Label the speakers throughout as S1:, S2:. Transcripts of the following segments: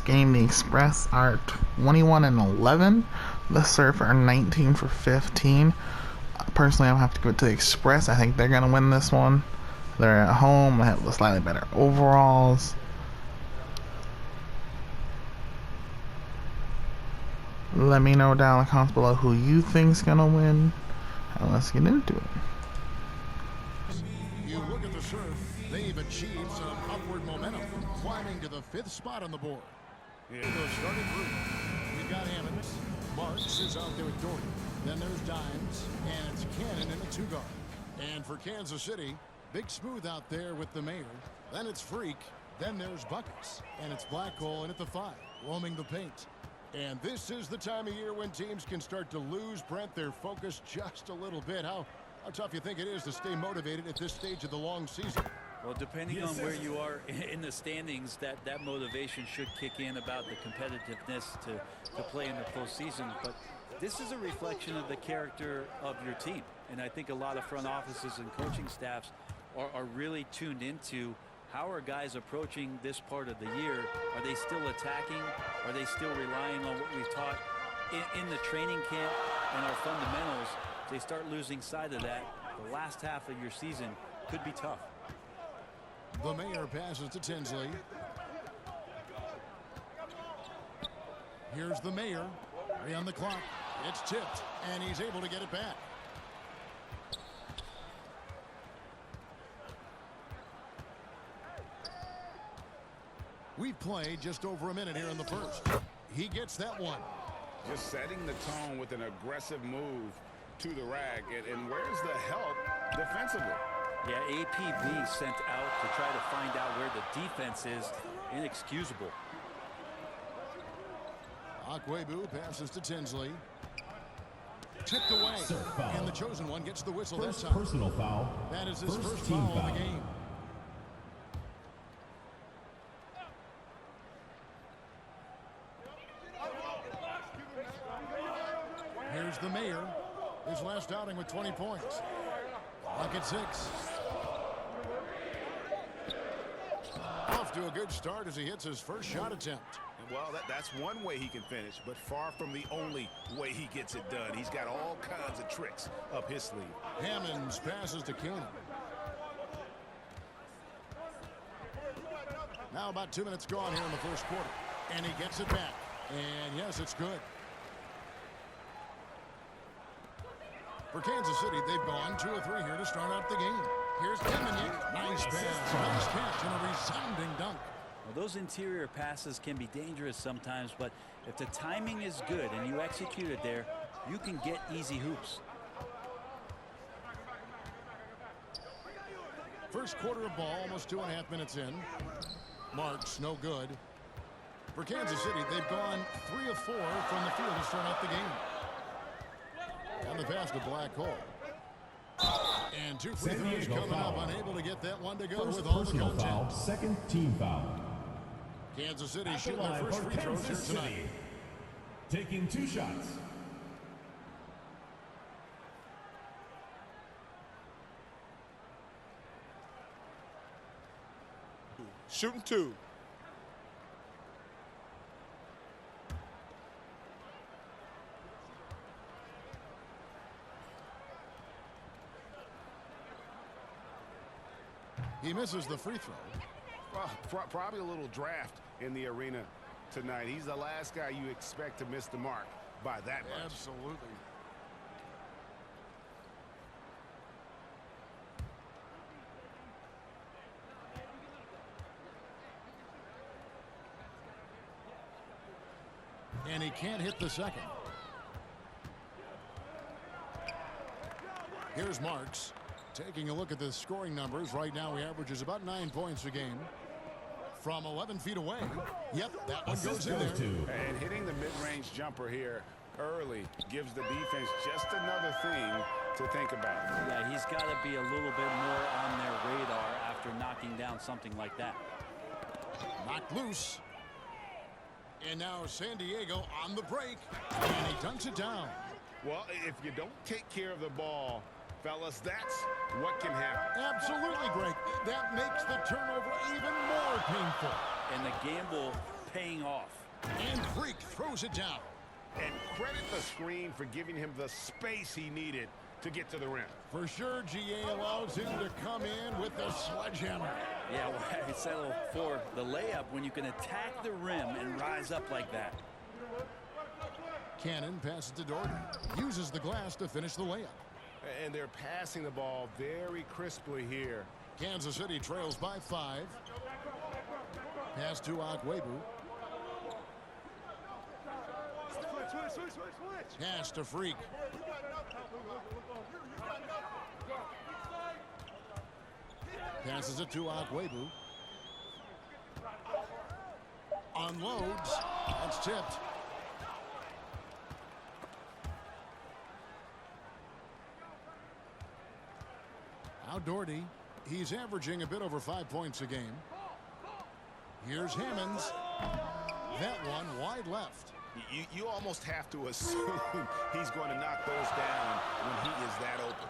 S1: game, the Express are 21-11. The Surf are 19 for 15. Personally, I'll have to give it to the Express. I think they're going to win this one. They're at home. They have slightly better overalls. Let me know down in the comments below who you think's going to win. And let's get into it.
S2: You look at the Surf. They've achieved some upward momentum, climbing to the 5th spot on the board. In the starting group, we've got Hammonds. Marks is out there with Doherty. Then there's Dimes, and it's Cannon in a 2-guard. And for Kansas City, Big Smooth out there with the Mayor. Then it's Freak. Then there's Buckets, and it's Blackhole in at the 5, roaming the paint. And this is the time of year when teams can start to lose, Brent, their focus just a little bit. How tough you think it is to stay motivated at this stage of the long season?
S3: Well, depending on where you are in the standings, that motivation should kick in about the competitiveness to play in the postseason. But this is a reflection of the character of your team. And I think a lot of front offices and coaching staffs are really tuned into how are guys approaching this part of the year. Are they still attacking? Are they still relying on what we've taught in the training camp and our fundamentals? If they start losing sight of that, the last half of your season could be tough.
S2: The Mayor passes to Tinsley. Here's the Mayor. 3 on the clock. It's tipped, and he's able to get it back. We've played just over a minute here in the first. He gets that one.
S4: Just setting the tone with an aggressive move to the rack. And where's the help defensively?
S3: Yeah, APB sent out to try to find out where the defense is. Inexcusable.
S2: Akwebu passes to Tinsley. Tipped away. And the chosen one gets the whistle this time.
S5: Personal foul.
S2: That is his first foul of the game. Here's the Mayor. His last outing with 20 points. Clock at 6. Off to a good start as he hits his first shot attempt.
S4: Well, that's one way he can finish, but far from the only way he gets it done. He's got all kinds of tricks up his sleeve.
S2: Hammonds passes to Cannon. Now about 2 minutes gone here in the first quarter. And he gets it back. And yes, it's good. For Kansas City, they've gone 2 of 3 here to start out the game. Here's Kemenick. Nice pass, nice catch, and a resounding dunk.
S3: Well, those interior passes can be dangerous sometimes, but if the timing is good and you execute it there, you can get easy hoops.
S2: First quarter of ball, almost 2.5 minutes in. Marks, no good. For Kansas City, they've gone 3 of 4 from the field to start out the game. And the pass to Blackhole. And 2 free throws coming up, unable to get that one to go with all the contact.
S5: Foul, second team foul.
S2: Kansas City shooting their first free throws here tonight.
S5: Taking 2 shots.
S4: Shooting 2.
S2: He misses the free throw.
S4: Well, probably a little draft in the arena tonight. He's the last guy you expect to miss the mark by that much.
S2: Absolutely. And he can't hit the second. Here's Marks. Taking a look at the scoring numbers, right now he averages about 9 points a game. From 11 feet away. Yep, that one goes in there.
S4: And hitting the mid-range jumper here early gives the defense just another thing to think about.
S3: Yeah, he's got to be a little bit more on their radar after knocking down something like that.
S2: Knocked loose. And now San Diego on the break. And he dunks it down.
S4: Well, if you don't take care of the ball, fellas, that's what can happen.
S2: Absolutely, Greg. That makes the turnover even more painful.
S3: And the gamble paying off.
S2: And Freak throws it down.
S4: And credit the screen for giving him the space he needed to get to the rim.
S2: For sure, GA allows him to come in with the sledgehammer.
S3: Yeah, why settle for the layup when you can attack the rim and rise up like that?
S2: Cannon passes to Doherty. Uses the glass to finish the layup.
S4: And they're passing the ball very crisply here.
S2: Kansas City trails by 5. Pass to Akwebu. Pass to Freak. Passes it to Akwebu. Unloads. That's tipped. Now Doherty. He's averaging a bit over 5 points a game. Here's Hammonds. That one wide left.
S4: You almost have to assume he's going to knock those down when he is that open.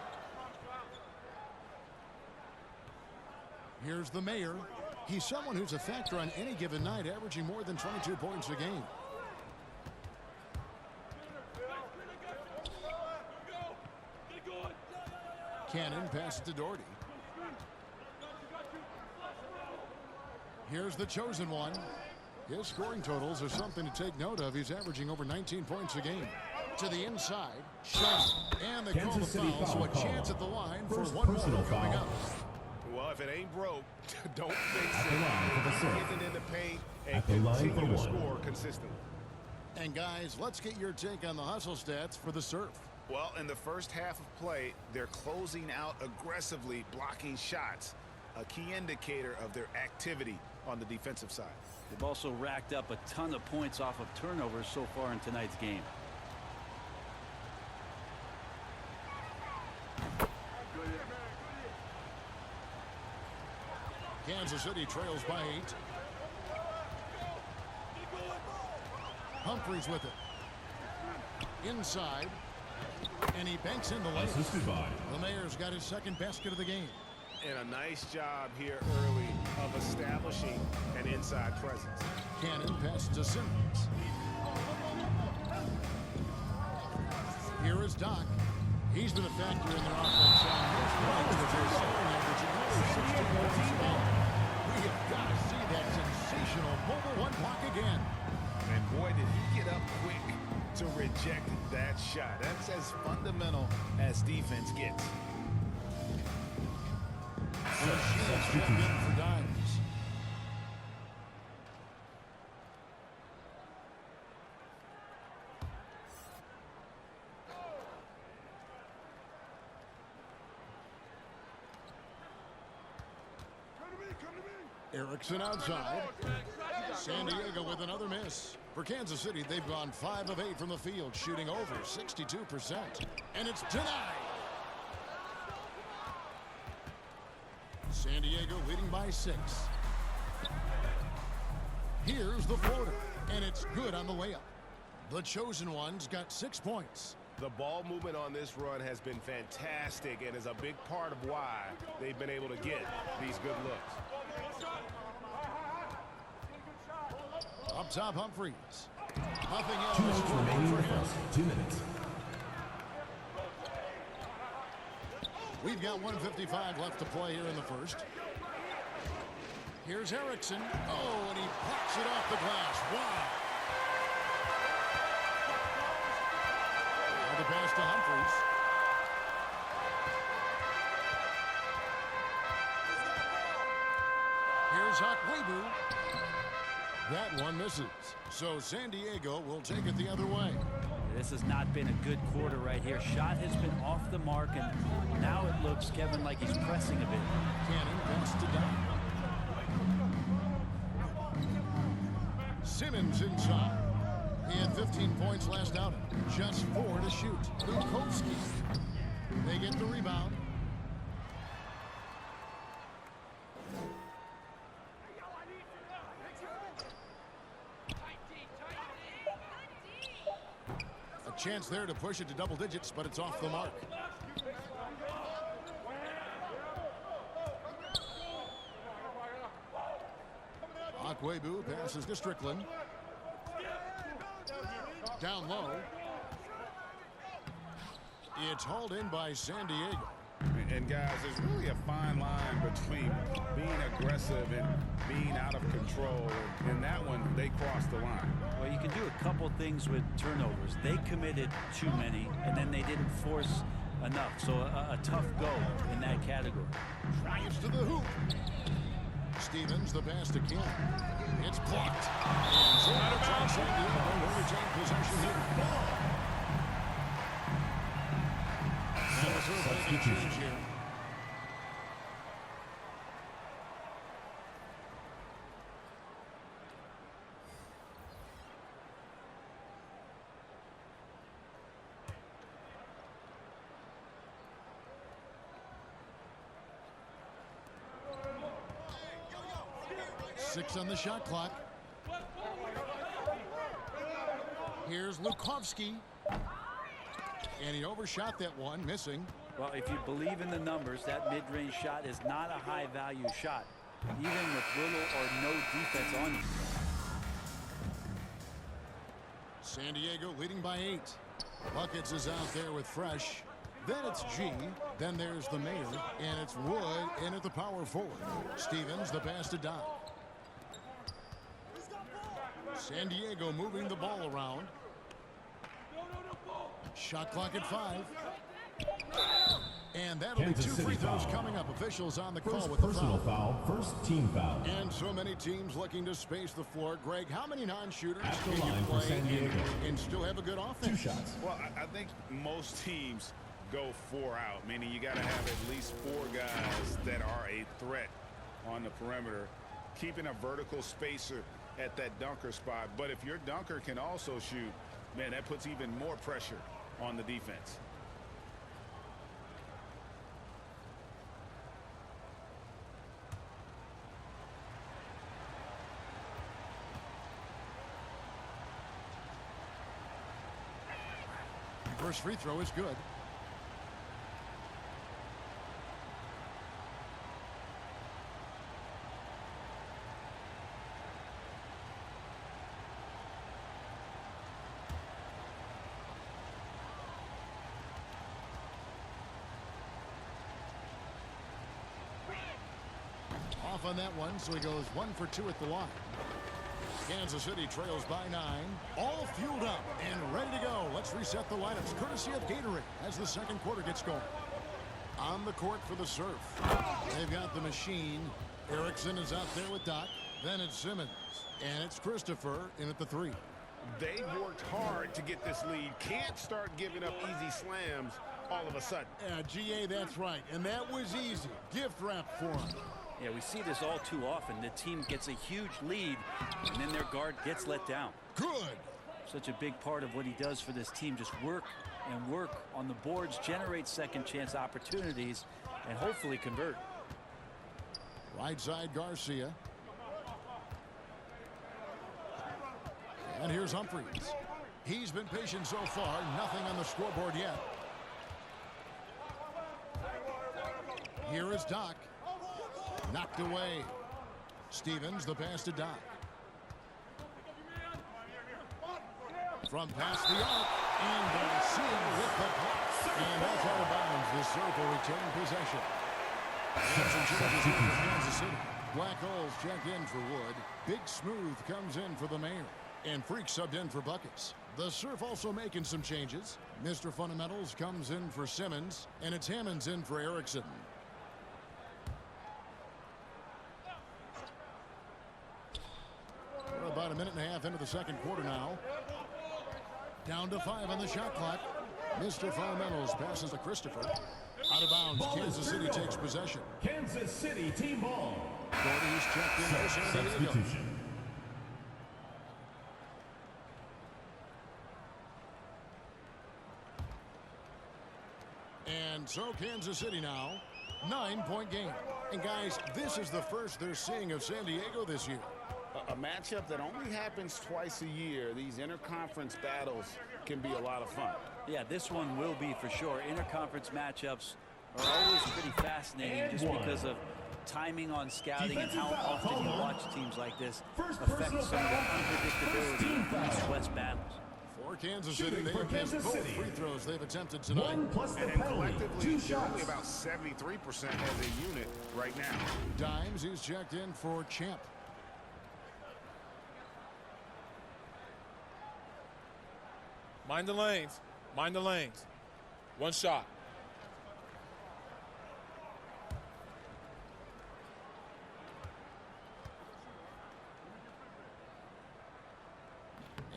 S2: Here's the mayor. He's someone who's a factor on any given night, averaging more than 22 points a game. Cannon passes to Doherty. Here's the chosen one. His scoring totals are something to take note of. He's averaging over 19 points a game. To the inside, shot, and they call the foul, so a chance at the line for one more coming up.
S4: Well, if it ain't broke, don't fix
S5: At the line for the serve.
S4: it. Get it in the paint and
S5: At the line for
S4: continue to
S5: one.
S4: score consistently.
S2: And guys, let's get your take on the hustle stats for the Surf.
S4: Well, in the first half of play, they're closing out aggressively, blocking shots, a key indicator of their activity on the defensive side.
S3: They've also racked up a ton of points off of turnovers so far in tonight's game.
S2: Kansas City trails by 8. Humphries with it. Inside. And he banks in the layup.
S5: Assisted by
S2: The Mayor's got his second basket of the game.
S4: And a nice job here early of establishing an inside presence.
S2: Cannon passes to Simmons. Here is Doc. He's been a factor in their offense on most nights with his scoring average of over 16 points a game. We have got to see that sensational mobile one block again.
S4: And boy, did he get up quick to reject that shot. That's as fundamental as defense gets.
S5: substitution.
S2: For Dimes. Erickson outside. San Diego with another miss. For Kansas City, they've gone 5 of 8 from the field, shooting over 62%. And it's denied. San Diego leading by 6. Here's the floater, and it's good on the layup. The chosen one's got 6 points.
S4: The ball movement on this run has been fantastic and is a big part of why they've been able to get these good looks.
S2: Up top, Humphries. Nothing
S5: 2
S2: else
S5: minutes remaining in
S2: for
S5: the
S2: him.
S5: first. 2 minutes.
S2: We've got 1:55 left to play here in the first. Here's Erickson. Oh, and he pops it off the glass. Wow. Now the pass to Humphries. Here's Akwebu. That one misses. So San Diego will take it the other way.
S3: This has not been a good quarter right here. Shot has been off the mark, and now it looks, Kevin, like he's pressing a bit.
S2: Cannon pass to Down. Simmons inside. He had 15 points last outing. Just 4 to shoot. Bukowski. They get the rebound. Chance there to push it to double digits, but it's off the mark. Quabu passes to Strickland. Down low. It's hauled in by San Diego.
S4: And guys, there's really a fine line between being aggressive and being out of control. In that one, they crossed the line.
S3: Well, you can do a couple things with turnovers. They committed too many, and then they didn't force enough. So a tough go in that category.
S2: Drives to the hoop. Stevens, the pass to Kim. It's blocked. And so out of bounds. San Diego will retain possession here.
S5: Substitution.
S2: Here. Six on the shot clock. Here's Lukovsky. And he overshot that one, missing.
S3: Well, if you believe in the numbers, that mid-range shot is not a high-value shot, even with little or no defense on you.
S2: San Diego leading by 8. Buckets is out there with Fresh. Then it's G. Then there's the Mayor. And it's Wood in at the power forward. Stevens, the pass to Doc. San Diego moving the ball around. Shot clock at 5. And that'll
S5: Kansas
S2: be 2
S5: City
S2: free throws
S5: foul.
S2: coming up. Officials on the call
S5: First
S2: with the
S5: personal
S2: foul.
S5: foul. First team foul.
S2: And so many teams looking to space the floor. Greg, how many non-shooters
S5: At the
S2: can you
S5: line for
S2: play
S5: San Diego.
S2: and still have a good
S5: 2
S2: offense?
S5: shots.
S4: Well, I think most teams go 4 out, meaning you got to have at least 4 guys that are a threat on the perimeter, keeping a vertical spacer at that dunker spot. But if your dunker can also shoot, man, that puts even more pressure on the defense.
S2: First free throw is good. Off on that one, so he goes 1 for 2 at the line. Kansas City trails by 9. All fueled up and ready to go. Let's reset the lineups courtesy of Gatorade as the second quarter gets going. On the court for the Surf. They've got the machine. Erickson is out there with Doc. Then it's Simmons. And it's Christopher in at the 3.
S4: They worked hard to get this lead. Can't start giving up easy slams all of a sudden.
S2: Yeah, GA, that's right. And that was easy. Gift wrap for him.
S3: Yeah, we see this all too often. The team gets a huge lead, and then their guard gets let down.
S2: Good.
S3: Such a big part of what he does for this team. Just work and work on the boards, generate second chance opportunities, and hopefully convert.
S2: Right side Garcia. And here's Humphries. He's been patient so far. Nothing on the scoreboard yet. Here is Doc. Knocked away. Stevens, the pass to Doc. From past the arc. And Garcia with the block. And that's out of bounds. The Surf will retain possession. Kansas City. Black Holes check in for Wood. Big Smooth comes in for the Mayor. And Freak subbed in for Buckets. The Surf also making some changes. Mr. Fundamentals comes in for Simmons. And it's Hammonds in for Erickson. We're about a minute and a half into the second quarter now. Down to 5 on the shot clock. Mr. Fundamentals passes to Christopher. Out of bounds.
S5: Ball
S2: Kansas
S5: is
S2: City
S5: dribbled.
S2: takes possession.
S5: Kansas City team ball.
S2: Gordy's checked in for San Diego.
S5: Substitution.
S2: And so Kansas City now, 9-point game. And guys, this is the first they're seeing of San Diego this year.
S4: A matchup that only happens twice a year. These interconference battles can be a lot of fun.
S3: Yeah, this one will be for sure. Interconference matchups are always pretty fascinating just because of timing on scouting and
S5: Defensive
S3: how
S5: foul,
S3: often you
S5: called on.
S3: watch teams like this
S5: First
S3: affect
S5: personal
S3: some of the
S5: foul.
S3: unpredictability
S5: Team
S3: in
S5: foul.
S3: East-West battles.
S2: For Kansas
S5: Shooting
S2: City, they
S5: for
S2: have missed
S5: Kansas
S2: both
S5: City.
S2: free throws they've attempted tonight.
S5: 1 plus the
S4: And
S5: penalty.
S4: collectively,
S5: 2
S4: they're only
S5: shots.
S4: about 73% as a unit right now.
S2: Dimes, he's checked in for Champ.
S6: Mind the lanes. Mind the lanes. One shot.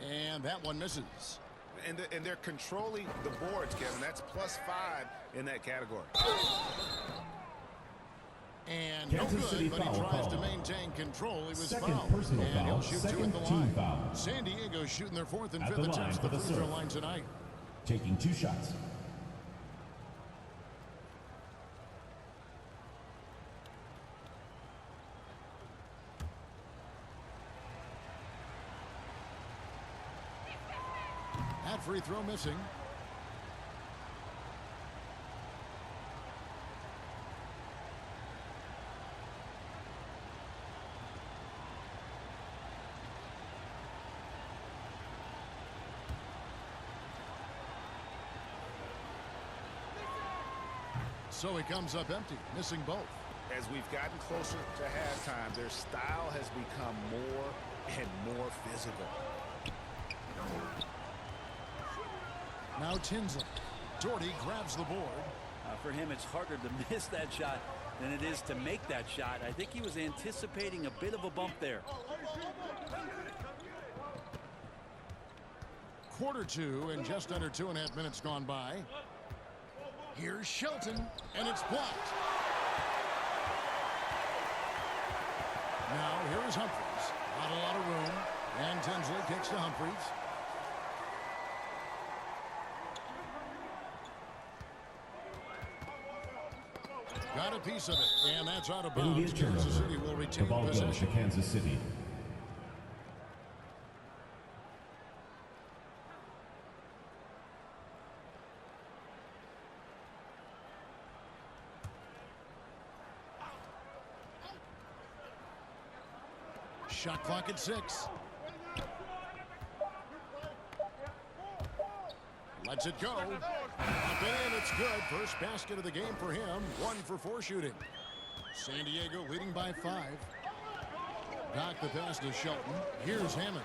S2: And that one misses.
S4: And they're controlling the boards, Kevin. That's +5 in that category.
S2: And
S5: Kansas
S2: no good,
S5: City
S2: but he
S5: foul
S2: tries to
S5: call.
S2: maintain control. He was
S5: Second
S2: fouled.
S5: personal
S2: And
S5: foul,
S2: he'll shoot 2
S5: second
S2: at the
S5: team
S2: line.
S5: foul.
S2: San Diego shooting their 4th and
S5: At
S2: 5th
S5: the line
S2: attempts at
S5: for
S2: the
S5: the
S2: free throw
S5: serve.
S2: line tonight.
S5: Taking 2 shots.
S2: That free throw missing. So he comes up empty, missing both.
S4: As we've gotten closer to halftime, their style has become more and more physical.
S2: Now Tinsley. Doherty grabs the board.
S3: For him, it's harder to miss that shot than it is to make that shot. I think he was anticipating a bit of a bump there.
S2: Quarter 2 and just under 2.5 minutes gone by. Here's Shelton, and it's blocked. Now here is Humphries. Not a lot of room. And Tinsley kicks to Humphries. Got a piece of it, and that's out of
S5: It'll be a
S2: bounds. Kansas
S5: turnover.
S2: City will
S5: The
S2: retain
S5: ball goes to
S2: possession.
S5: Kansas City.
S2: Shot clock at 6. Lets it go. Up and in, it's good. First basket of the game for him. 1 for 4 shooting. San Diego leading by 5. Back the pass to Shelton. Here's Hammonds.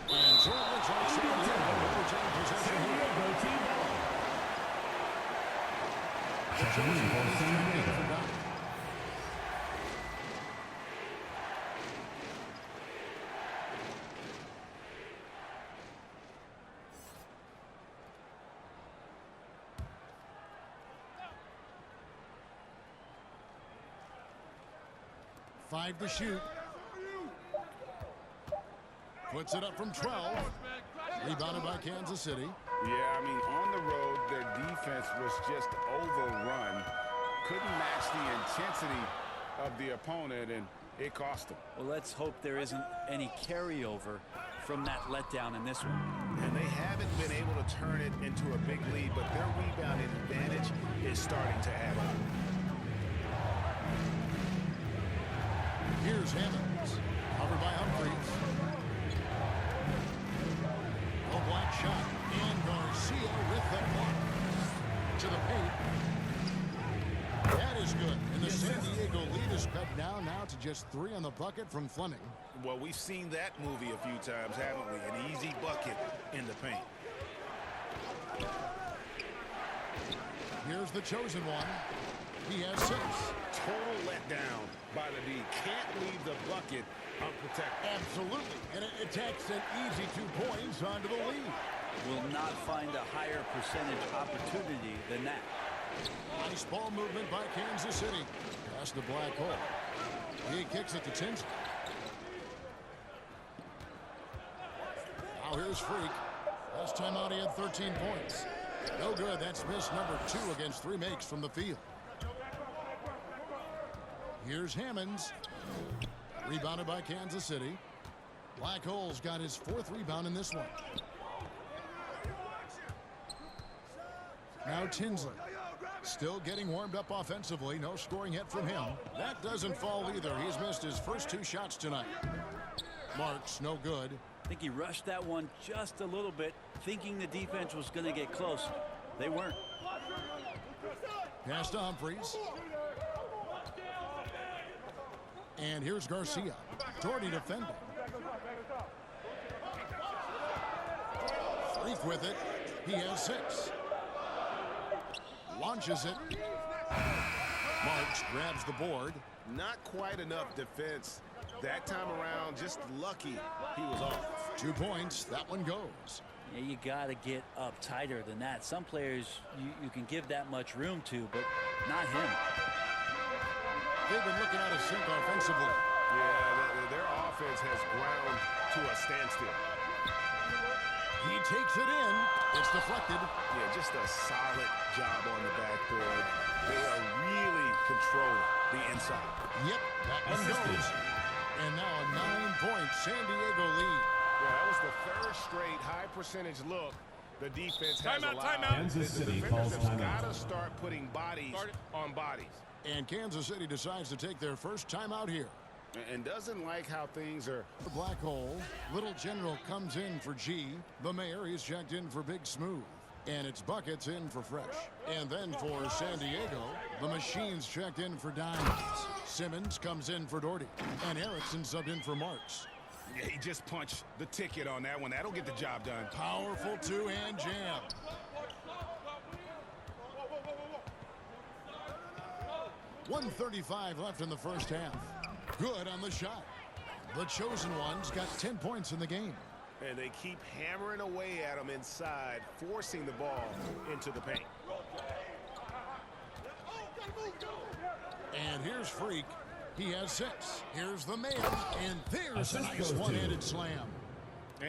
S2: And so it looks like San Diego will retain possession
S5: San
S2: here.
S5: Diego team ball. Checking in for San Diego.
S2: Five to shoot. Puts it up from 12. Rebounded by Kansas City.
S4: Yeah, I mean, on the road, their defense was just overrun. Couldn't match the intensity of the opponent, and it cost them.
S3: Well, let's hope there isn't any carryover from that letdown in this one.
S4: And they haven't been able to turn it into a big lead, but their rebound advantage is starting to add up.
S2: Here's Hammonds. Covered by Humphries. No block shot. And Garcia with the block. To the paint. That is good. And the San Diego lead is cut down now to just 3 on the bucket from Fleming.
S4: Well, we've seen that movie a few times, haven't we? An easy bucket in the paint.
S2: Here's the chosen one. He has 6.
S4: Total letdown by the D. Can't leave the bucket unprotected.
S2: Absolutely. And it takes an easy 2 points onto the lead.
S3: Will not find a higher percentage opportunity than that.
S2: Nice ball movement by Kansas City. Past the black hole. He kicks it to Tinsley. Now here's Freak. Last time out he had 13 points. No good. That's miss number 2 against 3 makes from the field. Here's Hammonds. Rebounded by Kansas City. Black Hole's got his 4th rebound in this one. Now Tinsley. Still getting warmed up offensively. No scoring yet from him. That doesn't fall either. He's missed his first 2 shots tonight. Marks, no good.
S3: I think he rushed that one just a little bit, thinking the defense was going to get close. They weren't.
S2: Pass to Humphries. And here's Garcia. Doherty defending. Freak with it. He has 6. Launches it. Marks grabs the board.
S4: Not quite enough defense that time around. Just lucky he was off.
S2: 2 points. That one goes.
S3: Yeah, you got to get up tighter than that. Some players you can give that much room to, but not him.
S2: They've been looking out of sync offensively.
S4: Yeah, their offense has ground to a standstill.
S2: He takes it in. It's deflected.
S4: Yeah, just a solid job on the backboard. They are really controlling the inside.
S2: Yep, that one goes. And now a 9-point San Diego lead.
S4: Yeah, that was the 3rd straight high percentage look the defense has allowed.
S6: Timeout.
S5: Kansas City
S4: The
S5: calls
S4: defenders have
S5: timeout.
S4: got to start putting bodies on bodies.
S2: And Kansas City decides to take their first timeout here.
S4: And doesn't like how things are.
S2: The Black Hole. Little General comes in for G. The Mayor is checked in for Big Smooth. And it's Buckets in for Fresh. And then for San Diego, the Machine's checked in for Dimes. Simmons comes in for Doherty. And Erickson subbed in for Marks.
S4: Yeah, he just punched the ticket on that one. That'll get the job done.
S2: Powerful 2-hand jam. .135 left in the first half. Good on the shot. The Chosen Ones got 10 points in the game.
S4: And they keep hammering away at him inside, forcing the ball into the paint.
S2: And here's Freak. He has 6. Here's the Mayor. And there's a nice one-handed slam.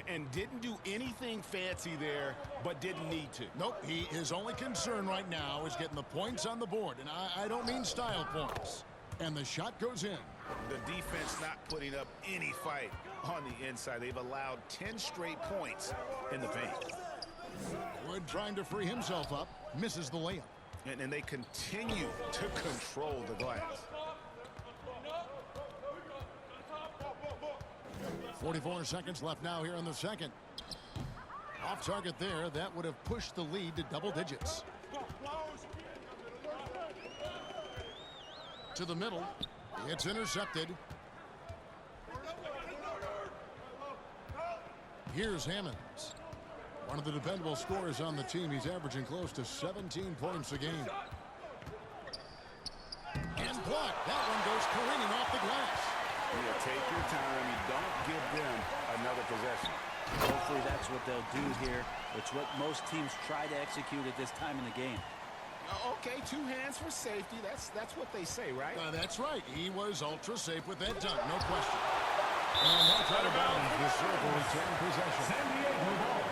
S4: And didn't do anything fancy there, but didn't need to.
S2: Nope, his only concern right now is getting the points on the board. And I don't mean style points. And the shot goes in.
S4: The defense not putting up any fight on the inside. They've allowed 10 straight points in the paint.
S2: Wood trying to free himself up. Misses the layup.
S4: And they continue to control the glass.
S2: 44 seconds left now here in the second. Off target there. That would have pushed the lead to double digits. To the middle. It's intercepted. Here's Hammonds. One of the dependable scorers on the team. He's averaging close to 17 points a game. And blocked. That one goes careening off the glass.
S4: Yeah, take your time. You don't give them another possession.
S3: Hopefully that's what they'll do here. It's what most teams try to execute at this time in the game.
S4: Okay, 2 hands for safety. That's what they say, right?
S2: That's right. He was ultra safe with that dunk, no question. And that's out of bounds. The circle return possession.
S5: San Diego ball.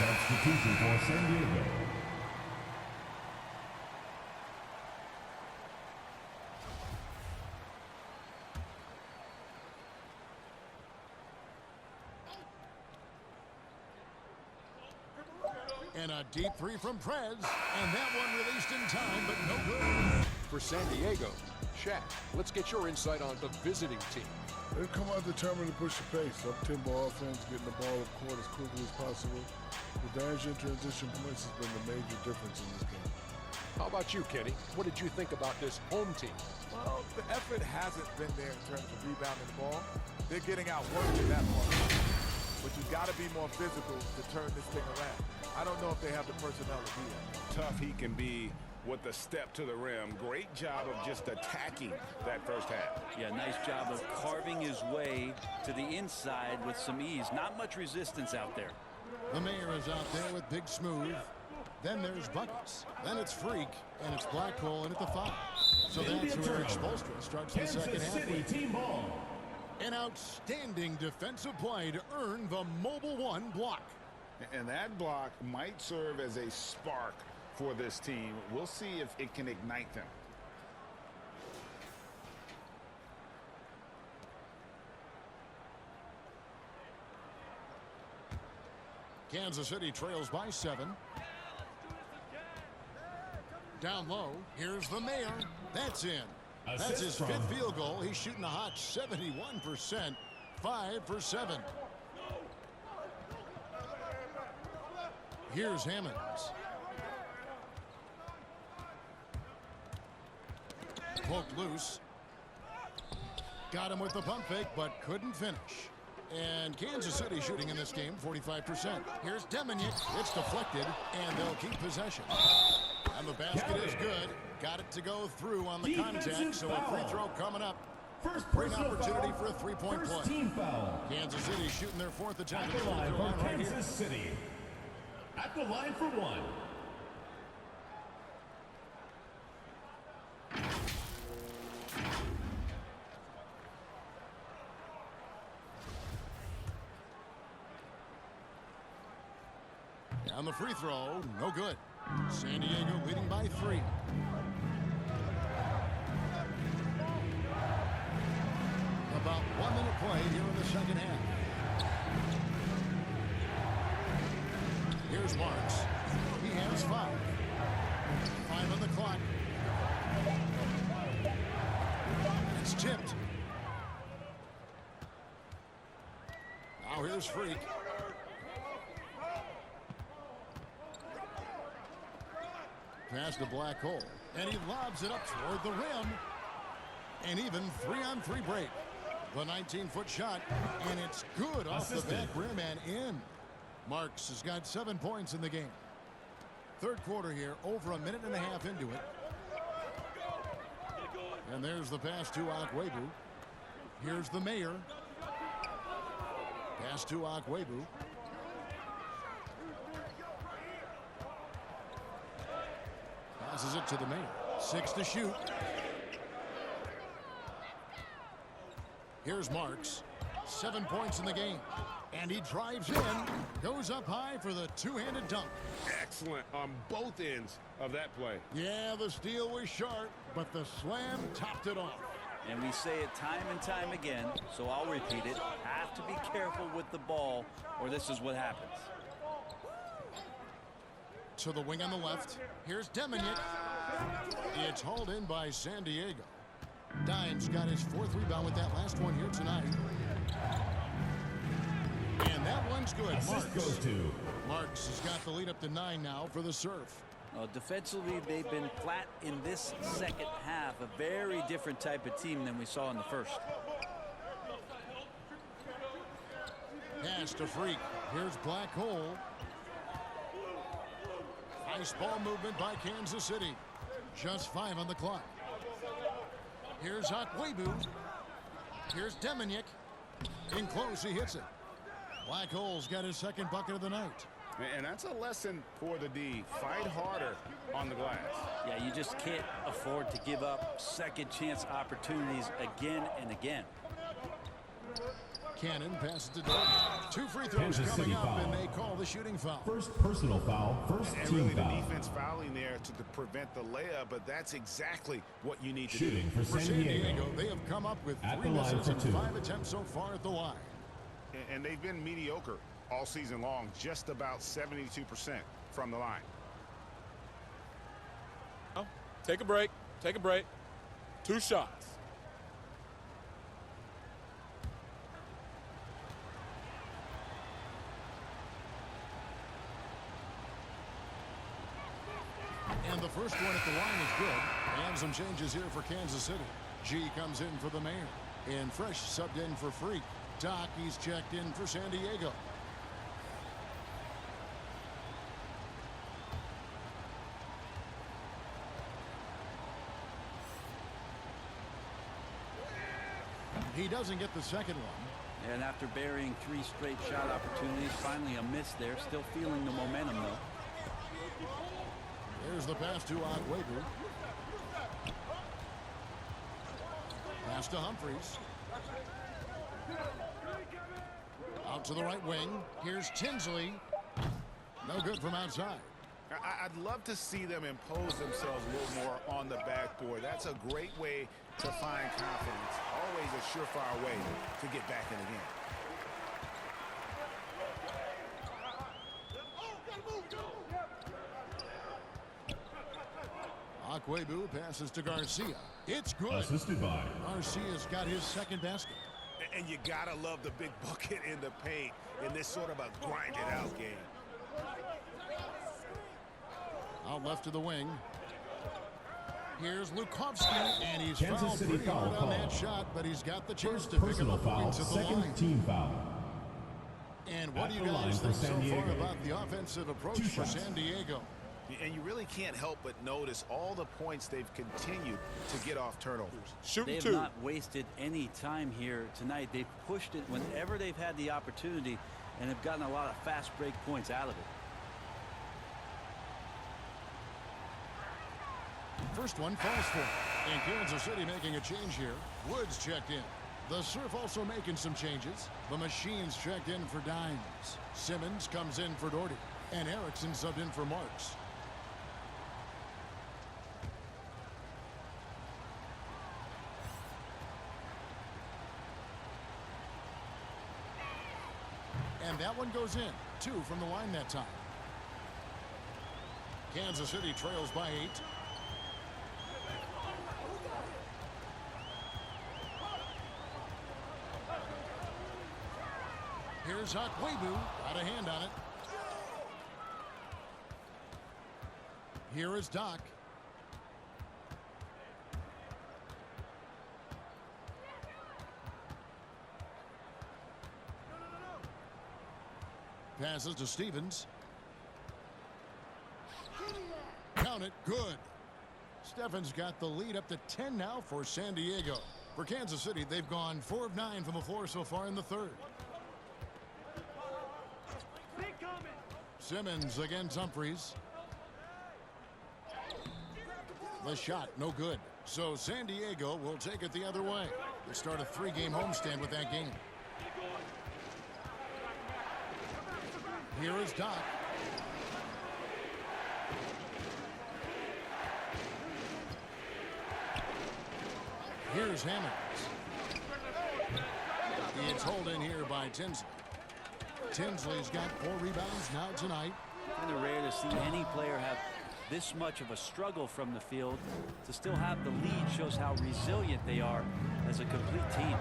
S5: Substitution for San Diego.
S2: And a deep 3 from Prez. And that one released in time, but no good.
S7: For San Diego, Shaq, let's get your insight on the visiting team.
S8: They come out determined to push the pace. Up-tempo offense, getting the ball up court as quickly as possible. The advantage in transition points has been the major difference in this game.
S7: How about you, Kenny? What did you think about this home team?
S9: Well, the effort hasn't been there in terms of rebounding the ball. They're getting outworked in that part. But you've got to be more physical to turn this thing around. I don't know if they have the personnel to do that.
S4: Tough he can be with the step to the rim. Great job of just attacking that first half.
S3: Yeah, nice job of carving his way to the inside with some ease. Not much resistance out there.
S2: The Mayor is out there with Big Smooth. Then there's Buckets. Then it's Freak. And it's Black Hole in at the 5. So that's where Eric Spoelstra starts the second half.
S5: City team ball.
S2: An outstanding defensive play to earn the Mobile One block.
S4: And that block might serve as a spark for this team. We'll see if it can ignite them.
S2: Kansas City trails by 7. Down low, here's the Mayor. That's in. That's his 5th field goal. He's shooting a hot 71%, 5 for 7. Here's Hammonds. Poked loose. Got him with the pump fake, but couldn't finish. And Kansas City shooting in this game 45%. Here's Deminic. It's deflected, and they'll keep possession. And the basket is good. Got it to go through on the contact, so a free throw coming up. Great opportunity for a three-point play.
S5: Team foul.
S2: Kansas City shooting their 4th attempt
S5: At
S2: at
S5: the
S2: the free
S5: line
S2: throw line
S5: for
S2: right here.
S5: Kansas City. At the line for 1.
S2: On the free throw, no good. San Diego leading by 3. About 1 minute play here in the second half. Here's Marks. He has 5. 5 on the clock. It's tipped. Now here's Freak. Past the black hole. And he lobs it up toward the rim. And even 3-on-3 break. The 19-foot shot. And it's good off the back rim and in. Marks has got 7 points in the game. Third quarter here, over a minute and a half into it. And there's the pass to Akwebu. Here's the Mayor. Pass to Akwebu. Passes it to the Mayor. 6 to shoot. Here's Marks. 7 points in the game. And he drives in. Goes up high for the two-handed dunk.
S4: Excellent on both ends of that play.
S2: Yeah, the steal was short, but the slam topped it off.
S3: And we say it time and time again, so I'll repeat it. Have to be careful with the ball, or this is what happens.
S2: To the wing on the left. Here's Deminic. It's hauled in by San Diego. Dimes got his 4th rebound with that last one here tonight. And that one's good.
S5: Assist goes to
S2: Marks has got the lead up to 9 now for the Surf.
S3: Defensively, they've been flat in this second half. A very different type of team than we saw in the first.
S2: Pass to Freak. Here's Black Hole. Nice ball movement by Kansas City. Just 5 on the clock. Here's Akwebu. Here's Deminic. In close, he hits it. Black Hole's got his 2nd bucket of the night.
S4: And that's a lesson for the D. Fight harder on the glass.
S3: Yeah, you just can't afford to give up second chance opportunities again and again.
S2: Cannon passes to Dolan. 2 free throws
S5: Kansas
S2: coming
S5: City
S2: up,
S5: foul.
S2: and they call the shooting foul.
S5: first personal foul, first
S4: And
S5: team
S4: really the
S5: foul.
S4: defense fouling there to prevent the layup, but that's exactly what you need to do.
S5: Shooting for
S2: For
S5: San Diego.
S2: they have come up with
S5: At
S2: 3
S5: the line
S2: misses
S5: for
S2: and
S5: 2.
S2: 5 attempts so far at the line.
S4: And they've been mediocre all season long, just about 72% from the line.
S6: Take a break. Take a break. 2 shots.
S2: And the first one at the line is good. And some changes here for Kansas City. G comes in for the Mayor. And Fresh subbed in for Freak. Doc, he's checked in for San Diego. He doesn't get the second one.
S3: And after burying 3 straight shot opportunities, finally a miss there. Still feeling the momentum, though.
S2: Here's the pass to Akwebu. Pass to Humphries. Out to the right wing. Here's Tinsley. No good from outside.
S4: I'd love to see them impose themselves a little more on the backboard. That's a great way to find confidence. Always a surefire way to get back in the game.
S2: Akwebu passes to Garcia. It's good.
S5: Assisted by
S2: Garcia's got his second basket.
S4: And you gotta love the big bucket in the paint in this sort of a grinded-out game.
S2: Out left to the wing. Here's Lukovsky, and he's
S5: Kansas
S2: fouled
S5: City
S2: pretty hard
S5: foul
S2: on that
S5: call.
S2: shot, but he's got the chance
S5: first
S2: to pick up
S5: personal
S2: the
S5: foul,
S2: points at the
S5: second
S2: line.
S5: team foul.
S2: And what
S5: At
S2: do you
S5: the line
S2: guys
S5: for
S2: think so
S5: San
S2: far
S5: Diego.
S2: about the offensive approach
S5: Two
S2: for
S5: shots.
S2: San Diego?
S4: And you really can't help but notice all the points they've continued to get off turnovers.
S6: Shooting
S3: They have
S6: two.
S3: not wasted any time here tonight. They've pushed it whenever they've had the opportunity and have gotten a lot of fast break points out of it.
S2: First one falls for him. And Kansas City making a change here. Woods checked in. The Surf also making some changes. The Machines checked in for Dimes. Simmons comes in for Doherty. And Erickson subbed in for Marks. And that one goes in. 2 from the line that time. Kansas City trails by 8. Here's Akwebu. Got a hand on it. Here is Doc. Passes to Stevens. Count it. Good. Stevens got the lead up to 10 now for San Diego. For Kansas City, they've gone 4 of 9 from the floor so far in the third. Simmons against Humphries. The shot, no good. So San Diego will take it the other way. They start a 3-game homestand with that game. Here is Doc. Here's Hammonds. It's hauled in here by Tinsley. Tinsley's got 4 rebounds now tonight.
S3: Kind of rare to see any player have this much of a struggle from the field. To still have the lead shows how resilient they are as a complete team.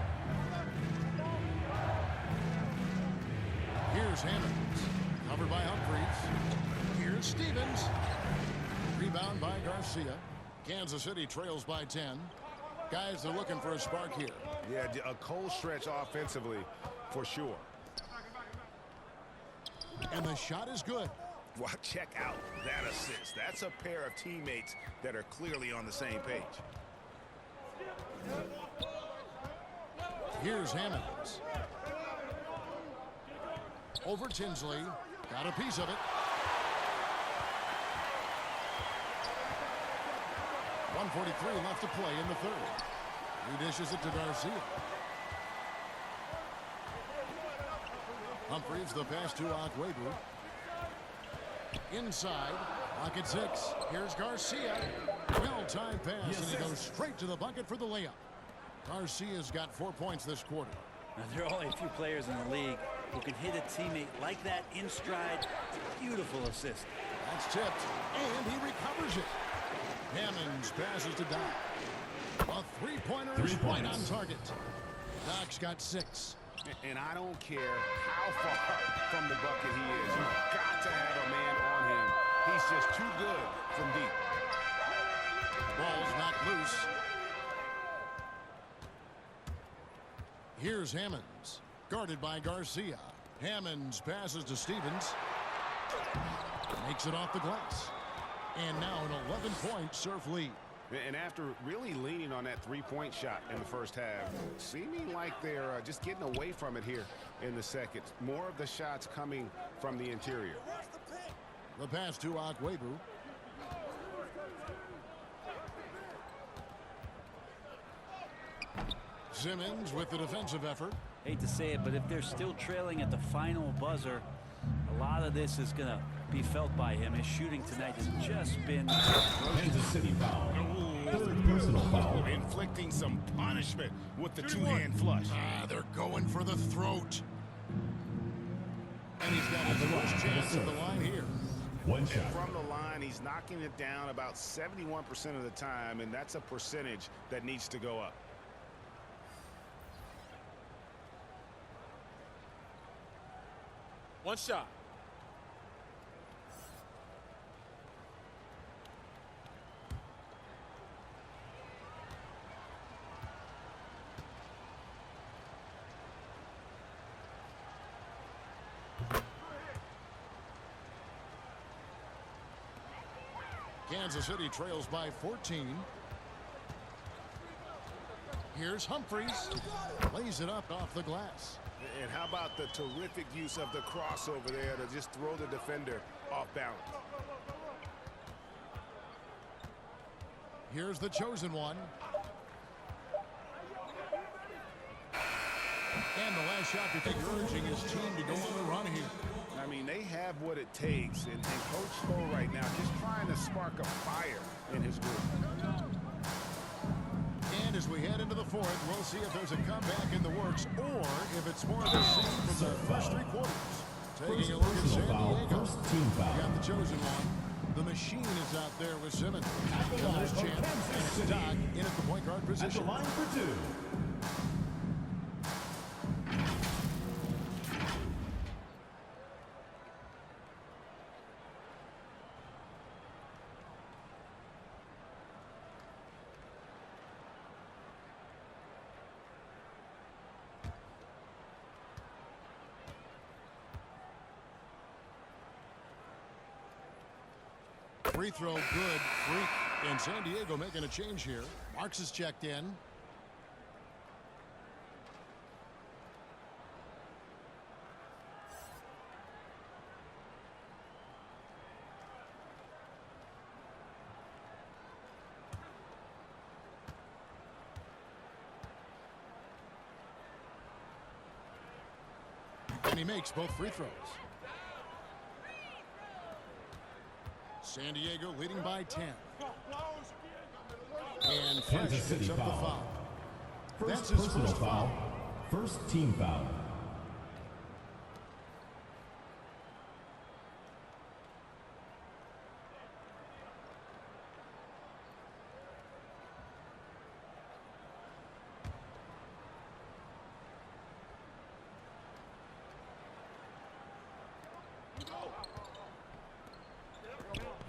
S2: Here's Hammonds. Covered by Humphries. Here's Stevens. Rebound by Garcia. Kansas City trails by 10. Guys are looking for a spark here.
S4: Yeah, a cold stretch offensively for sure.
S2: And the shot is good.
S4: Well, check out that assist. That's a pair of teammates that are clearly on the same page.
S2: Here's Hammonds. Over Tinsley. Got a piece of it. 1:43 left to play in the third. He dishes it to Garcia. Humphries the pass to Akwebu. Inside. Pocket 6. Here's Garcia. Well-timed pass, and he goes straight to the bucket for the layup. Garcia's got 4 points this quarter.
S3: Now, there are only a few players in the league who can hit a teammate like that in stride. Beautiful assist.
S2: That's tipped, and he recovers it. Hammonds passes to Doc. A three-pointer is right on target. Doc's got 6.
S4: And I don't care how far from the bucket he is. You've got to have a man on him. He's just too good from deep.
S2: Ball's knocked loose. Here's Hammonds, guarded by Garcia. Hammonds passes to Stevens. Makes it off the glass. And now an 11-point Surf lead.
S4: And after really leaning on that three-point shot in the first half, seeming like they're just getting away from it here in the second. More of the shots coming from the interior.
S2: The pass to Akwebu. Simmons with the defensive effort.
S3: Hate to say it, but if they're still trailing at the final buzzer, a lot of this is going to be felt by him. His shooting tonight has just been
S5: Kansas City foul. Third personal foul.
S4: Inflicting some punishment with the two-hand flush.
S2: They're going for the throat. And he's got his first chance at the line here.
S5: One shot.
S4: From the line, line. He's knocking it down about 71% of the time, and that's a percentage that needs to go up.
S6: One shot.
S2: Kansas City trails by 14. Here's Humphries. Lays it up off the glass.
S4: And how about the terrific use of the crossover there to just throw the defender off balance.
S2: Here's the chosen one. And the last shot to take, urging his team to go on the run here.
S4: I mean, they have what it takes, and Coach Spo right now just trying to spark a fire in his group.
S2: And as we head into the fourth, we'll see if there's a comeback in the works or if it's more of the same from the first three quarters. Taking a look at San Diego. Got the chosen one. The machine is out there with Simmons. And there's Champ, and it's Doc in at the point guard position.
S5: At the line for two.
S2: Free throw good. Freak. And San Diego making a change here. Marks is checked in. And he makes both free throws. San Diego leading by 10. And
S5: Kansas City
S2: picks up the
S5: foul.
S2: foul.
S5: First
S2: That's his
S5: personal
S2: first
S5: foul. First team foul.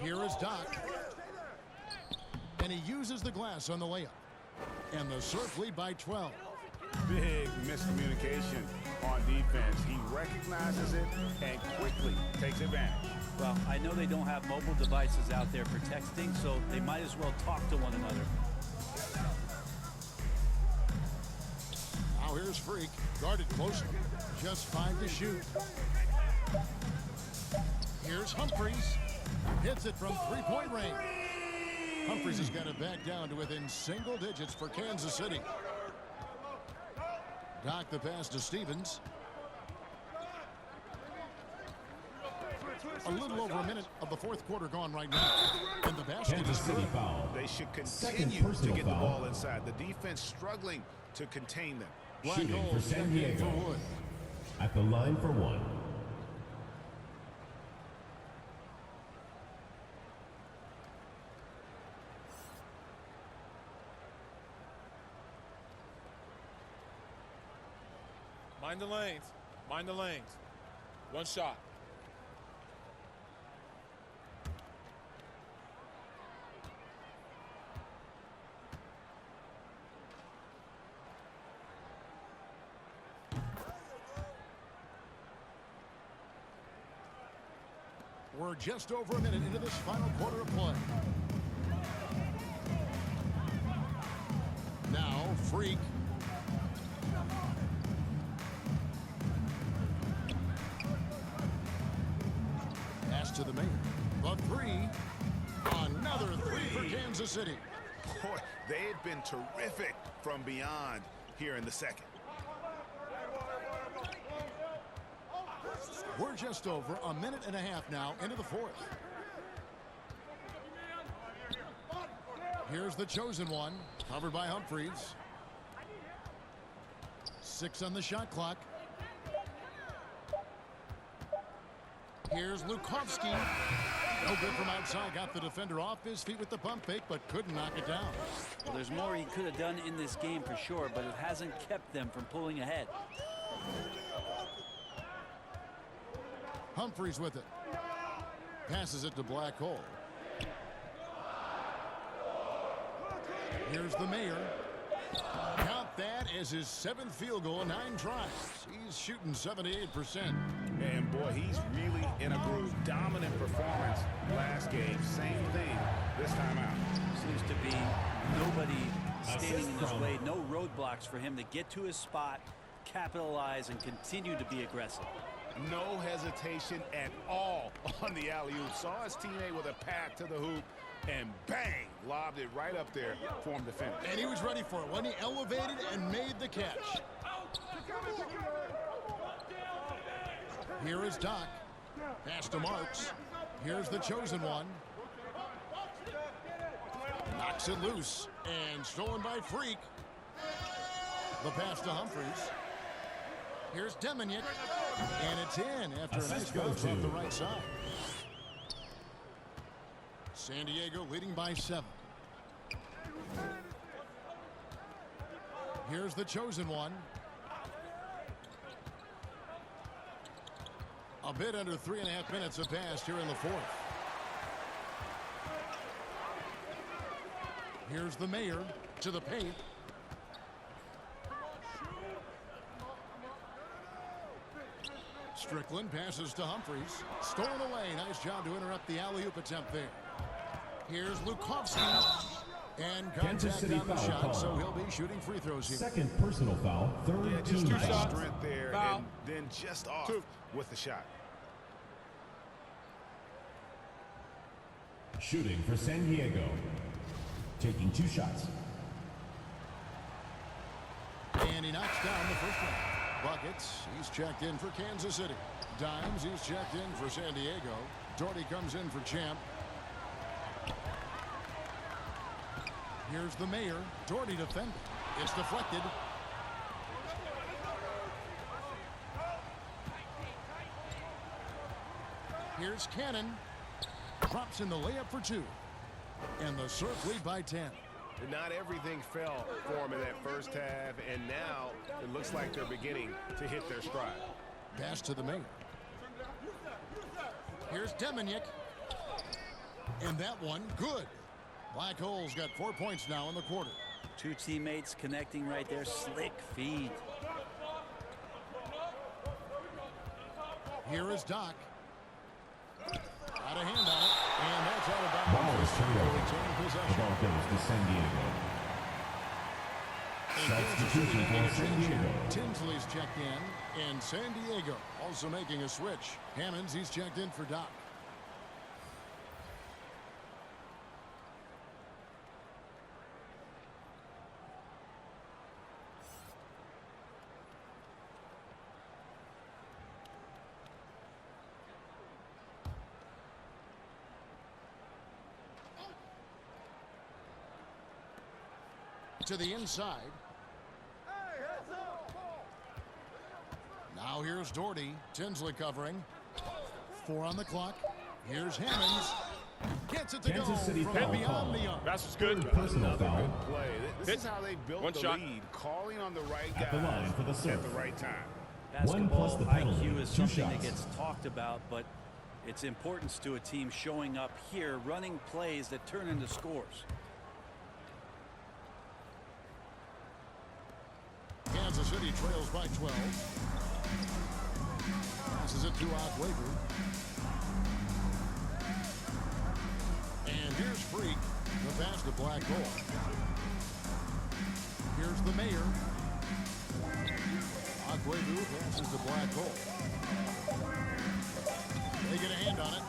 S2: Here is Doc. And he uses the glass on the layup. And the Surf lead by 12.
S4: Big miscommunication on defense. He recognizes it and quickly takes advantage.
S3: Well, I know they don't have mobile devices out there for texting, so they might as well talk to one another.
S2: Now here's Freak. Guarded closely. Just 5 to shoot. Here's Humphries. Hits it from three-point range. Humphries has got it back down to within single digits for Kansas City. Doc the pass to Stevens. A little over a minute of the fourth quarter gone right now. And the basket
S5: Kansas
S2: is
S5: City
S2: good.
S5: foul.
S4: They should
S5: Second
S4: continue to
S5: personal
S4: get the
S5: foul.
S4: ball inside. The defense struggling to contain them.
S2: Black
S5: Shooting
S2: hole
S5: for San
S2: checked in
S5: Diego.
S2: for Wood.
S5: At the line for one.
S6: Mind the lanes. Mind the lanes. One shot.
S2: We're just over a minute into this final quarter of play. Now, Freak. Pass to the main. The three. Another three for Kansas City.
S4: Boy, they had been terrific from beyond here in the second.
S2: We're just over a minute and a half now into the fourth. Here's the chosen one, covered by Humphries. 6 on the shot clock. Here's Lukovsky. No good from outside. Got the defender off his feet with the pump fake, but couldn't knock it down.
S3: Well, there's more he could have done in this game for sure, but it hasn't kept them from pulling ahead.
S2: Humphries with it. Passes it to Black Hole. Here's the Mayor. Count that as his 7th field goal in 9 tries. He's shooting 78%.
S4: And boy, he's really in a groove. Dominant performance last game. Same thing this time out.
S3: Seems to be nobody standing in his way. No roadblocks for him to get to his spot, capitalize, and continue to be aggressive.
S4: No hesitation at all on the alley-oop. Saw his teammate with a path to the hoop, and bang, lobbed it right up there for him to finish.
S2: And he was ready for it when he elevated and made the catch. Here is Doc. Pass to Marks. Here's the chosen one. Knocks it loose and stolen by Freak. The pass to Humphries. Here's Deminick. And it's in after a nice bounce off the right side. San Diego leading by 7. Here's the chosen one. A bit under 3.5 minutes have passed here in the 4th. Here's the Mayor to the paint. Strickland passes to Humphries. Stolen away. Nice job to interrupt the alley-oop attempt there. Here's Lukowski. And contact on the shot, so he'll be shooting free throws here.
S5: Second personal foul, third team
S4: Just
S5: foul.
S4: strength there, and then just off with the shot.
S5: Shooting for San Diego. Taking 2 shots.
S2: And he knocks down the first one. Buckets, he's checked in for Kansas City. Dimes, he's checked in for San Diego. Doherty comes in for Champ. Here's the Mayor. Doherty defending. It's deflected. Here's Cannon. Drops in the layup for 2. And the Surf lead by 10.
S4: Not everything fell for him in that first half, and now it looks like they're beginning to hit their stride.
S2: Pass to the Mayor. Here's Deminick. And that one, good. Black Hole's got 4 points now in the quarter.
S3: 2 teammates connecting right there. Slick feed.
S2: Here is Doc. Got a hand on it. And that's out of
S5: Ball is
S2: bounds.
S5: turned over.
S2: Retain
S5: The
S2: possession.
S5: ball goes to San Diego. Substitution for San Diego.
S2: Tinsley's checked in. And San Diego also making a switch. Hammonds, he's checked in for Doc. To the inside. Now here's Doherty. Tinsley covering. 4 on the clock. Here's Hammonds. Gets it to
S5: Kansas
S2: go
S5: City
S2: from
S5: foul
S2: beyond
S5: call.
S2: the arc.
S6: That's good.
S5: Third personal foul.
S4: Play. This is how they built
S6: One
S4: the
S6: shot.
S4: lead, calling on the right
S5: At the
S4: guys
S5: line for the
S4: at
S5: serve.
S4: the right time.
S5: 1 plus
S3: Basketball
S5: the penalty.
S3: IQ is
S5: 2
S3: something that
S5: shots.
S3: gets talked about, but its importance to a team showing up here, running plays that turn into scores.
S2: Kansas City trails by 12. Passes it to Agüero. And here's Freak. The pass to Black Hole. Here's the Mayor. Agüero passes to Black Hole. They get a hand on it.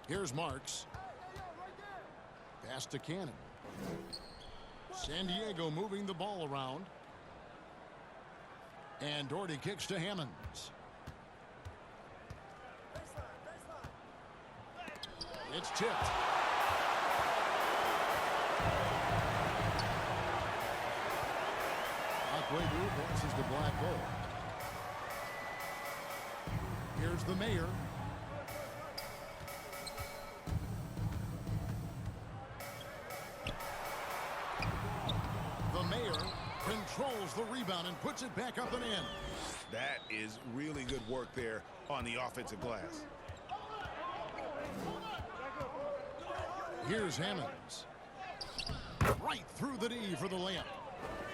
S2: Here's Marks. Pass to Cannon. San Diego moving the ball around. And Doherty kicks to Hammonds. It's tipped. Agüero passes to Black Hole. Here's the mayor. The mayor controls the rebound and puts it back up and in.
S4: That is really good work there on the offensive glass.
S2: Here's Hammonds. Right through the D for the layup.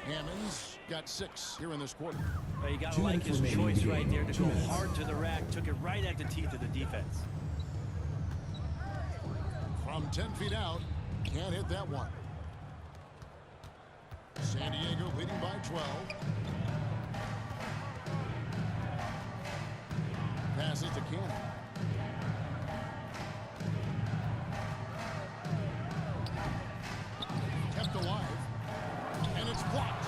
S2: Hammonds got 6 here in this quarter.
S3: Well, you got to
S5: 2
S3: like his
S5: minutes
S3: choice
S5: remaining
S3: right
S5: in the
S3: there
S5: game.
S3: to
S5: 2
S3: go
S5: minutes.
S3: hard to the rack. Took it right at the teeth of the defense.
S2: From 10 feet out, can't hit that one. San Diego leading by 12. Passes to Cannon. Kept alive. And it's blocked.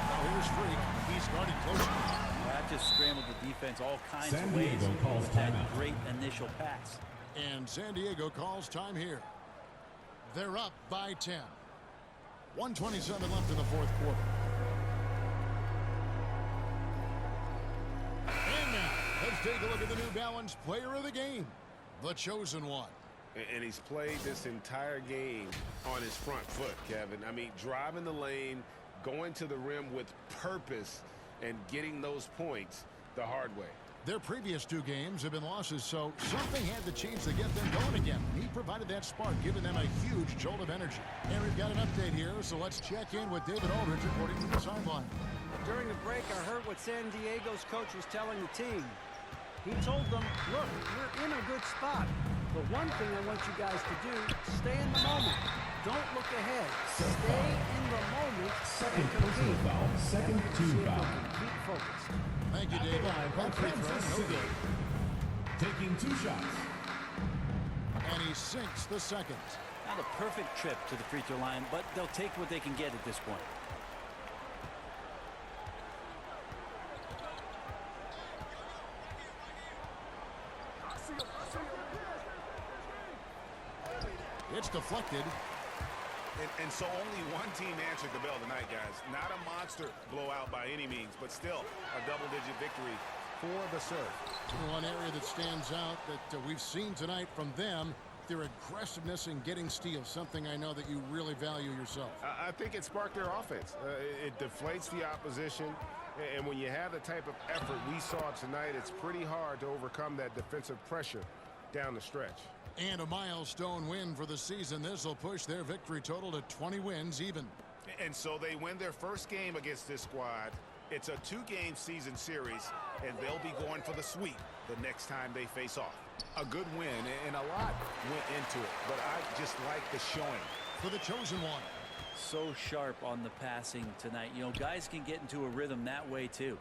S2: Now here's Freak. He started closer.
S3: That just scrambled the defense all kinds
S5: San
S3: of ways
S5: Diego calls
S3: with that
S5: timeout.
S3: great initial pass.
S2: And San Diego calls time here. They're up by 10. 1:27 left in the fourth quarter. And now, let's take a look at the New Balance player of the game, the chosen one.
S4: And he's played this entire game on his front foot, Kevin. I mean, driving the lane, going to the rim with purpose, and getting those points the hard way.
S2: Their previous 2 games have been losses, so something had to change to get them going again. He provided that spark, giving them a huge jolt of energy. And we've got an update here, so let's check in with David Aldridge reporting from the sideline.
S10: During the break, I heard what San Diego's coach was telling the team. He told them, look, we're in a good spot. But one thing I want you guys to do, stay in the moment. Don't look ahead. Stay in the moment
S5: Second
S10: and
S5: personal
S10: compete.
S5: foul. Second
S10: See
S5: team
S10: if they
S5: foul.
S10: can keep focused.
S2: Thank you,
S5: At the
S2: David.
S5: line for
S2: One free throw,
S5: Kansas
S2: no
S5: City.
S2: good.
S5: Taking 2 shots.
S2: And he sinks the second.
S3: Not a perfect trip to the free throw line, but they'll take what they can get at this point.
S2: It's deflected.
S4: And so only one team answered the bell tonight, guys. Not a monster blowout by any means, but still a double-digit victory for the Surf.
S2: One area that stands out that we've seen tonight from them, their aggressiveness in getting steals, something I know that you really value yourself.
S4: I think it sparked their offense. It deflates the opposition, and when you have the type of effort we saw tonight, it's pretty hard to overcome that defensive pressure down the stretch.
S2: And a milestone win for the season. This will push their victory total to 20 wins even.
S4: And so they win their first game against this squad. It's a 2-game season series, and they'll be going for the sweep the next time they face off. A good win, and a lot went into it, but I just like the showing.
S2: For the chosen one.
S3: So sharp on the passing tonight. You know, guys can get into a rhythm that way too.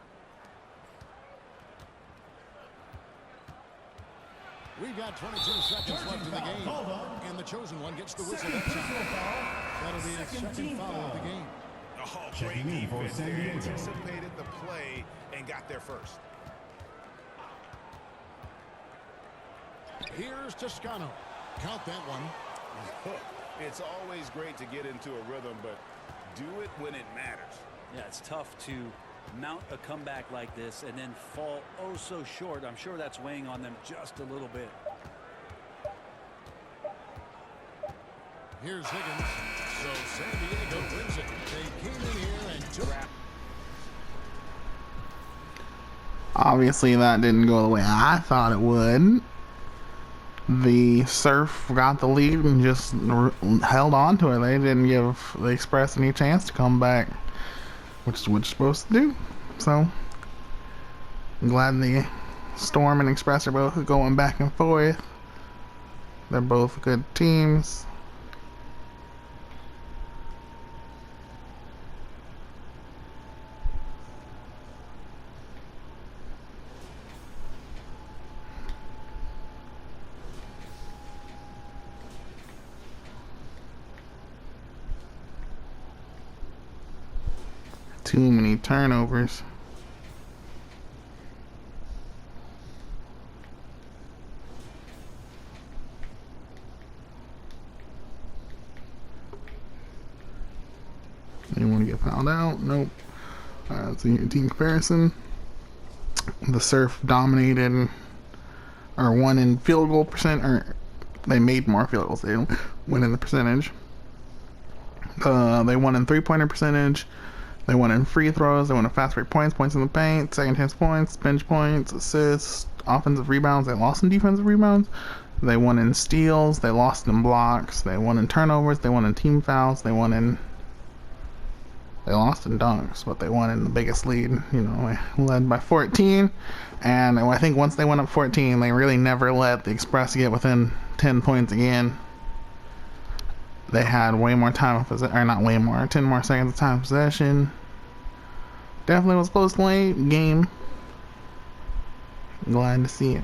S2: We've got 22 seconds left in the game. And the chosen one gets the whistle that time. That'll be his second foul of the game.
S4: Oh, great
S5: Checking in for
S4: defense.
S5: San
S4: They
S5: Diego.
S4: anticipated the play and got there first.
S2: Here's Toscano. Count that one.
S4: It's always great to get into a rhythm, but do it when it matters.
S3: Yeah, it's tough to mount a comeback like this and then fall oh so short. I'm sure that's weighing on them just a little bit.
S2: Here's Higgins. So San Diego wins it. They came in here and took.
S1: Obviously, that didn't go the way I thought it would. The Surf got the lead and just held on to it. They didn't give the Express any chance to come back, which is what you're supposed to do. So, I'm glad the Storm and Express are both going back and forth. They're both good teams. Too many turnovers. Anyone get fouled out? Nope. Team comparison. The Surf dominated, or won in field goal percent, or they made more field goals. They didn't win in the percentage. They won in three-pointer percentage. They won in free throws. They won in fast break points, points in the paint, second chance points, bench points, assists, offensive rebounds. They lost in defensive rebounds. They won in steals. They lost in blocks. They won in turnovers. They won in team fouls. They lost in dunks, but they won in the biggest lead. You know, they led by 14. And I think once they went up 14, they really never let the Express get within 10 points again. They had way more time of possession, or not way more, 10 more seconds of time of possession. Definitely was close late game. Glad to see it.